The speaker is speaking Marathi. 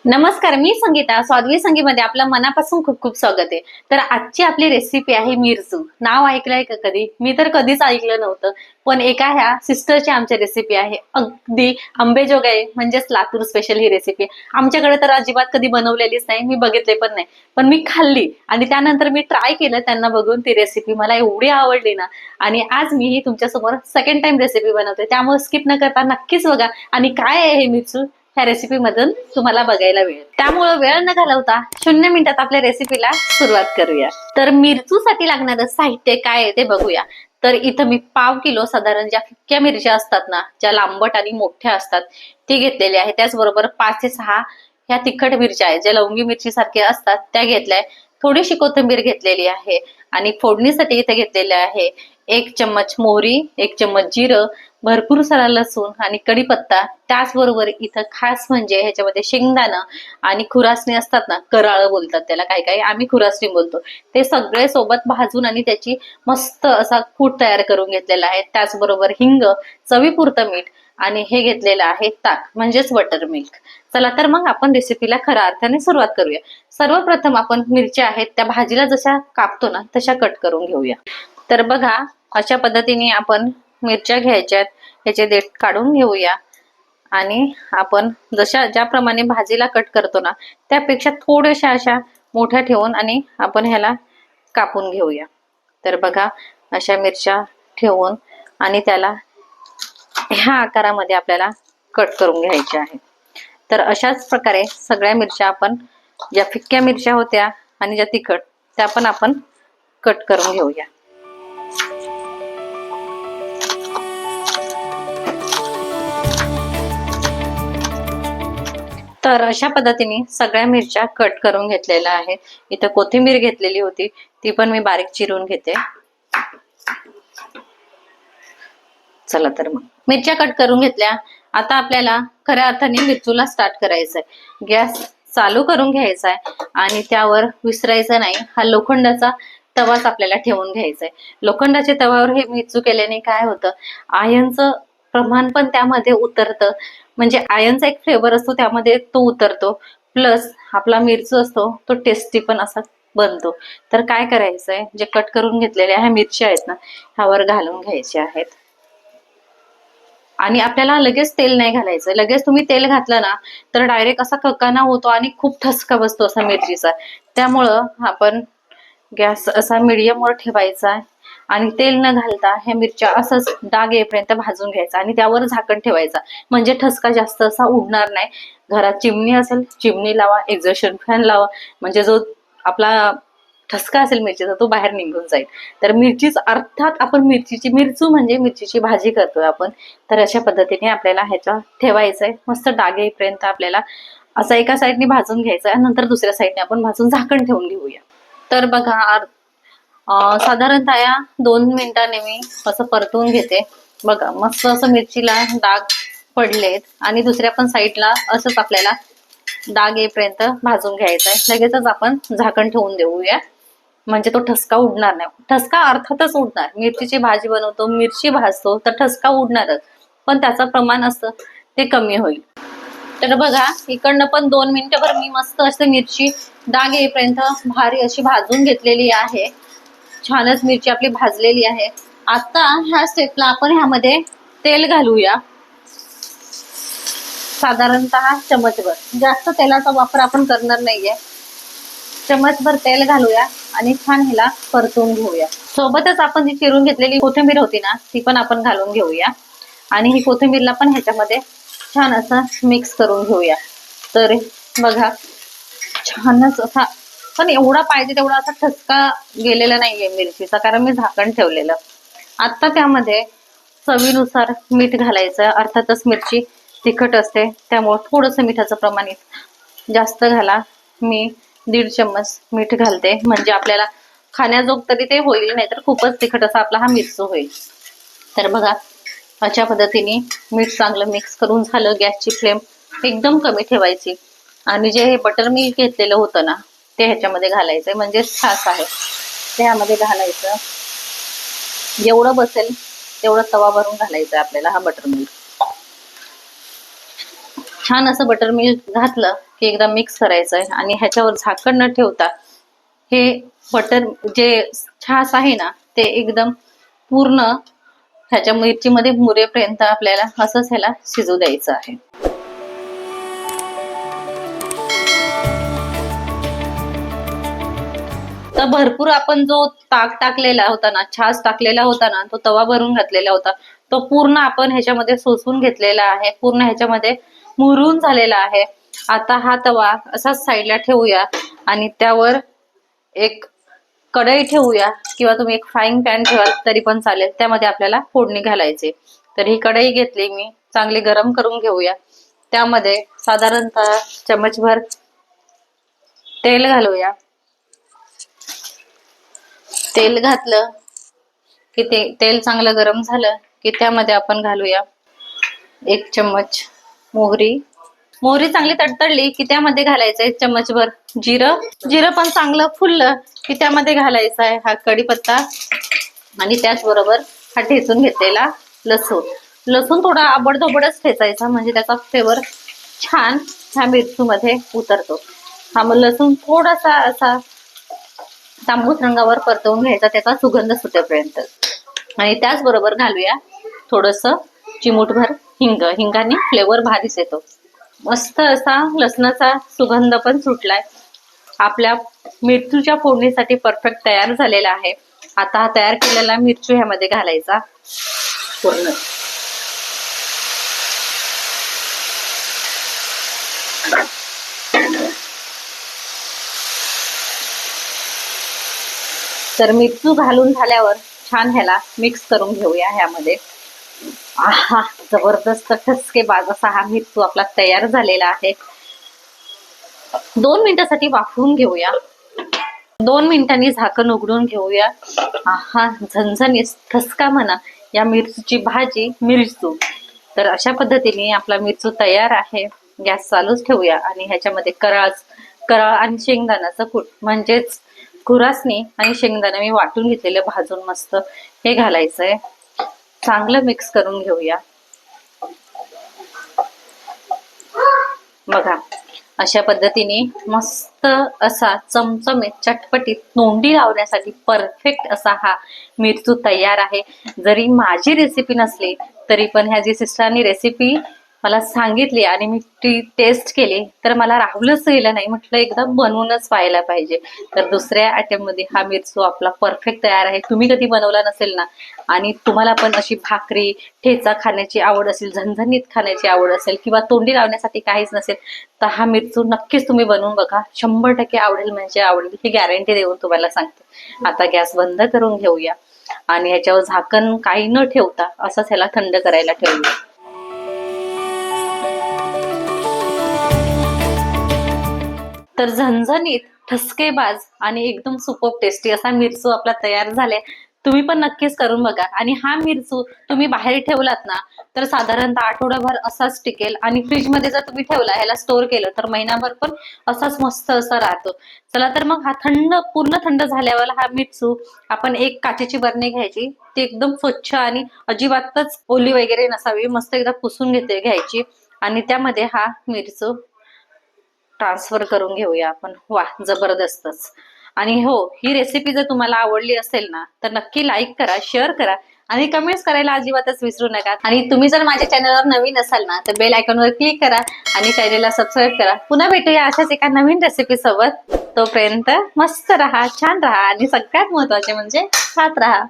नमस्कार, मी संगीता. स्वादवी संगीमध्ये आपलं मनापासून खूप खूप स्वागत आहे. तर आजची आपली रेसिपी आहे मिरचू. नाव ऐकलंय का कधी? मी तर कधीच ऐकलं नव्हतं. पण एका ह्या सिस्टरची आमची रेसिपी आहे. अगदी अंबेजोगाई म्हणजेच लातूर स्पेशल ही रेसिपी. आमच्याकडे तर अजिबात कधी बनवलेलीच नाही. मी बघितले पण नाही. पण मी खाल्ली आणि त्यानंतर मी ट्राय केलं त्यांना बघून ती रेसिपी. मला एवढी आवडली ना, आणि आज मी ही तुमच्यासमोर सेकंड टाइम रेसिपी बनवते. त्यामुळे स्किप न करता नक्कीच बघा. आणि काय आहे हे मिरचू ह्या रेसिपी मधून तुम्हाला बघायला मिळेल. त्यामुळे वेळ न घालवता 0 मिनिटात आपल्या रेसिपीला सुरुवात करूया. तर मिरचूसाठी लागणारं साहित्य काय आहे ते बघूया. तर इथं मी पाव किलो साधारण ज्या फिक्क्या मिरच्या असतात ना, ज्या लांबट आणि मोठ्या असतात ते घेतलेले आहे. त्याचबरोबर 5 ते 6 ह्या तिखट मिरच्या आहेत, ज्या लवंगी मिरची सारख्या असतात त्या घेतल्या. थोडीशी कोथिंबीर घेतलेली आहे आणि फोडणीसाठी इथे घेतलेले आहे 1 चम्मच मोहरी, 1 चम्मच जिरं, भरपूर सारा लसूण आणि कढीपत्ता. त्याचबरोबर इथं खास म्हणजे ह्याच्यामध्ये शेंगदाणं आणि खुरासणी असतात ना, कराळ बोलतात त्याला, काय काय आम्ही खुरासणी बोलतो. ते सगळे सोबत भाजून आणि त्याची मस्त असा कूट तयार करून घेतलेला आहे. त्याचबरोबर हिंग, चवीपुरतं मीठ आणि हे घेतलेलं आहे ताक म्हणजेच बटर मिल्क. चला तर मग आपण रेसिपीला खऱ्या अर्थाने सुरुवात करूया. सर्वप्रथम आपण मिरच्या आहेत त्या भाजीला जशा कापतो ना तशा कट करून घेऊया. तर बघा, अशा पद्धतीने आपण मिरच्या घ्यायच्यात, ह्याचे देठ काढून घेऊया आणि आपण जशा ज्याप्रमाणे भाजीला कट करतो ना त्यापेक्षा थोड्याशा अशा मोठ्या ठेवून आणि आपण ह्याला कापून घेऊया. तर बघा, अशा मिरच्या ठेवून आणि त्याला ह्या आकारामध्ये आपल्याला कट करून घ्यायच्या आहेत. तर अशाच प्रकारे सगळ्या मिरच्या आपण, ज्या फिक्क्या मिरच्या होत्या आणि ज्या तिखट, त्या पण आपण कट करून घेऊया. तर अशा पद्धतीने सगळ्या मिरच्या कट करून घेतलेल्या आहेत. इथं कोथिंबीर घेतलेली होती, ती पण मी बारीक चिरून घेते. चला तर मग मिरच्या कट करून घेतल्या. आता आपल्याला खऱ्या अर्थाने मिरचूला स्टार्ट करायचंय. गॅस चालू करून घ्यायचा आहे आणि त्यावर विसरायचं नाही. हा लोखंडाचा तवाच आपल्याला ठेवून घ्यायचा आहे. लोखंडाच्या तव्यावर हे मिरचू केल्याने काय होतं, आयनचं प्रमाण पण त्यामध्ये उतरतं. म्हणजे आयनचा एक फ्लेवर असतो त्यामध्ये, तो उतरतो. प्लस आपला मिरचू असतो तो टेस्टी पण असा बनतो. तर काय करायचंय, जे कट करून घेतलेल्या ह्या मिरच्या आहेत ना, ह्यावर घालून घ्यायचे आहेत. आणि आपल्याला लगेच तेल नाही घालायचं. लगेच तुम्ही तेल घातलं ना तर डायरेक्ट असा ककाना होतो आणि खूप ठसका बसतो असा मिरचीचा. त्यामुळं आपण गॅस असा मीडियम वर ठेवायचा आणि तेल न घालता ह्या मिरच्या असंच डाग येईपर्यंत भाजून घ्यायचा आणि त्यावर झाकण ठेवायचा. म्हणजे ठसका जास्त असा उडणार नाही. घरात चिमणी असेल, चिमणी लावा, एक्झॉस्ट फॅन लावा, म्हणजे जो आपला ठसका असेल मिरचीचा तो बाहेर निघून जाईल. तर मिरचीच अर्थात आपण मिरचीची, मिरचू म्हणजे मिरचीची भाजी करतोय आपण. तर अशा पद्धतीने आपल्याला ह्याच्या ठेवायचंय. मस्त डाग येईपर्यंत आपल्याला असं एका साईडने भाजून घ्यायचंय, नंतर दुसऱ्या साईडने आपण भाजून झाकण ठेवून घेऊया. तर बघा, साधारणतः या 2 मिनिटांनी मी असं परतवून घेते. बघा, मस्त असं मिरचीला डाग पडलेत आणि दुसऱ्या पण साईडला असंच आपल्याला डाग येईपर्यंत भाजून घ्यायचंय. लगेचच आपण झाकण ठेवून देऊया, म्हणजे तो ठसका उडणार नाही. ठसका अर्थातच उडणार, मिरचीची भाजी बनवतो, मिरची भाजतो तर ठसका उडणारच, पण त्याचं प्रमाण असतं ते कमी होईल. तर बघा, इकडनं पण 2 मिनिटभर मी मस्त अशी मिरची डाग येईपर्यंत भारी अशी भाजून घेतलेली आहे. छानच मिरची आपली भाजलेली आहे. आता ह्या स्टेपला आपण ह्यामध्ये तेल घालूया. साधारणतः चमचभर, जास्त तेलाचा वापर आपण करणार नाहीये. चमचभर तेल घालूया आणि छान हिला परतून घेऊया. सोबतच आपण जी चिरून घेतलेली कोथिंबीर होती ना ती पण आपण घालून घेऊया आणि ही कोथिंबीरला पण ह्याच्यामध्ये छान असं मिक्स करून घेऊया. तर बघा, छानच असा, पण एवढा पाहिजे तेवढा असा ठसका गेलेला नाहीये मिरचीचा, कारण मी झाकण ठेवलेलं. आता त्यामध्ये चवीनुसार मीठ घालायचं. अर्थातच मिरची तिखट असते त्यामुळे थोडस मिठाचं प्रमाण जास्त घाला. मी 1.5 चम्मच मीठ घालते, म्हणजे आपल्याला खाण्याजोग तरी ते होईल, नाही तर खूपच तिखट असा आपला हा मिरचू होईल. तर बघा, अशा पद्धतीने मीठ चांगलं मिक्स करून झालं. गॅसची फ्लेम एकदम कमी ठेवायची आणि जे हे बटर मिल्क घेतलेलं होतं ना ते ह्याच्यामध्ये घालायचंय, म्हणजे छास आहे ते ह्यामध्ये घालायचं. जेवढं बसेल तेवढं तवा भरून घालायचं आपल्याला हा बटर मिल्क. छान असं बटर मिल्क घातलं की एकदा मिक्स करायचं आहे आणि ह्याच्यावर झाकण न ठेवता हे बटर जे छास आहे ना ते एकदम पूर्ण ह्याच्या मिरचीमध्ये मुरेपर्यंत आपल्याला असंच ह्याला शिजू द्यायचं आहे. तर भरपूर आपण जो ताक टाकलेला होता ना, छास टाकलेला होता ना, तो तवा भरून घातलेला होता, तो पूर्ण आपण ह्याच्यामध्ये सोसून घेतलेला आहे, पूर्ण ह्याच्यामध्ये मुरून झालेला आहे. आता हा तवा असाच साईडला ठेवूया आणि त्यावर एक कढई ठेवूया किंवा तुम्ही एक फ्राईंग पॅन ठेवाल तरी पण चालेल. त्यामध्ये आपल्याला फोडणी घालायची. तर ही कढई घेतली मी, चांगली गरम करून घेऊया. त्यामध्ये साधारणतः चमचभर तेल घालूया. तेल घातलं की तेल चांगलं गरम झालं की त्यामध्ये आपण घालूया 1 चम्मच मोहरी. मोहरी चांगली तडतडली की त्यामध्ये घालायचं 1 चम्मचभर जिरं. जिरं पण चांगलं फुललं की त्यामध्ये घालायचा आहे हा कढीपत्ता आणि त्याचबरोबर हा ठेचून घेतलेला लसूण. लसूण थोडा आबडधोबडच ठेचायचा म्हणजे त्याचा फ्लेवर छान ह्या मिरचीमध्ये उतरतो. हा मग लसूण थोडासा असा तांबूस रंगावर परतवून घ्यायचा त्याचा सुगंध सुटेपर्यंत. आणि त्याचबरोबर घालूया थोडंसं चिमूटभर हिंग. हिंगाने फ्लेवर भारीच येतो. मस्त असा लसणाचा सुगंध पण सुटलाय. आपल्या मिरचीच्या फोडणीसाठी परफेक्ट तयार झालेला आहे. आता हा तयार केलेला मिरची ह्यामध्ये घालायचा पूर्ण. तर मिरची घालून झाल्यावर छान ह्याला मिक्स करून घेऊया. ह्यामध्ये आहा जबरदस्त ठसकेबाज असा हा मिरचू आपला तयार झालेला आहे. 2 मिनिटासाठी वाफवून घेऊया. 2 मिनिटांनी झाकण उघडून घेऊया. आहा झणझणीत ठसका म्हणा या मिरचीची भाजी मिरचू. तर अशा पद्धतीने आपला मिरचू तयार आहे. गॅस चालूच ठेवूया आणि ह्याच्यामध्ये कराळ आणि शेंगदाण्याचं कूट म्हणजेच खुरासणी आणि शेंगदाणा मी वाटून घेतलेलं भाजून मस्त हे घालायचंय. चांगलं मिक्स करून घेऊया. बघा अशा पद्धतीने मस्त असा चमचमीत चटपटीत तोंडी लावण्यासाठी परफेक्ट असा हा मिरचू तयार आहे. जरी माझी रेसिपी नसली तरी पण ह्या जी सिस्टरनी रेसिपी मला सांगितली आणि मी ती टेस्ट केली तर मला राहुलच गेलं नाही. म्हटलं एकदा बनवूनच पाहायला पाहिजे. तर दुसऱ्या आयटम मध्ये हा मिरचू आपला परफेक्ट तयार आहे. तुम्ही कधी बनवला नसेल ना आणि तुम्हाला पण अशी भाकरी ठेचा खाण्याची आवड असेल, झणझणीत खाण्याची आवड असेल किंवा तोंडी लावण्यासाठी काहीच नसेल तर हा मिरचू नक्कीच तुम्ही बनवून बघा. 100% आवडेल म्हणजे आवडेल ही गॅरंटी देऊन तुम्हाला सांगते. आता गॅस बंद करून घेऊया आणि ह्याच्यावर झाकण काही न ठेवता असंच ह्याला थंड करायला ठेवूया. तर झणझणीत ठसकेबाज आणि एकदम सुपर टेस्टी असा मिरचू आपला तयार झालाय. तुम्ही पण नक्कीच करून बघा. आणि हा मिरचू तुम्ही बाहेर ठेवलात ना तर साधारणतः आठवडाभर असाच टिकेल आणि फ्रीज मध्ये जर तुम्ही ठेवला ह्याला स्टोर केलं तर महिनाभर पण असाच मस्त असा राहतो. चला तर मग हा पूर्ण थंड झाल्यावर हा मिरचू आपण एक काचेची बरणी घ्यायची. ती एकदम स्वच्छ आणि अजिबातच ओली वगैरे नसावी, मस्त एकदा पुसून घ्यायची आणि त्यामध्ये हा मिरचू ट्रान्सफर करून घेऊया आपण. वा जबरदस्तच. आणि हो ही रेसिपी जर तुम्हाला आवडली असेल ना तर नक्की लाईक करा, शेअर करा आणि कमेंट्स करायला अजिबातच विसरू नका. आणि तुम्ही जर माझ्या चॅनलवर नवीन असाल ना तर बेल आयकॉनवर क्लिक करा आणि चॅनलला सबस्क्राईब करा. पुन्हा भेटूया अशाच एका नवीन रेसिपी सोबत. तोपर्यंत मस्त राहा, छान राहा आणि सगळ्यात महत्वाचे म्हणजे खात राहा.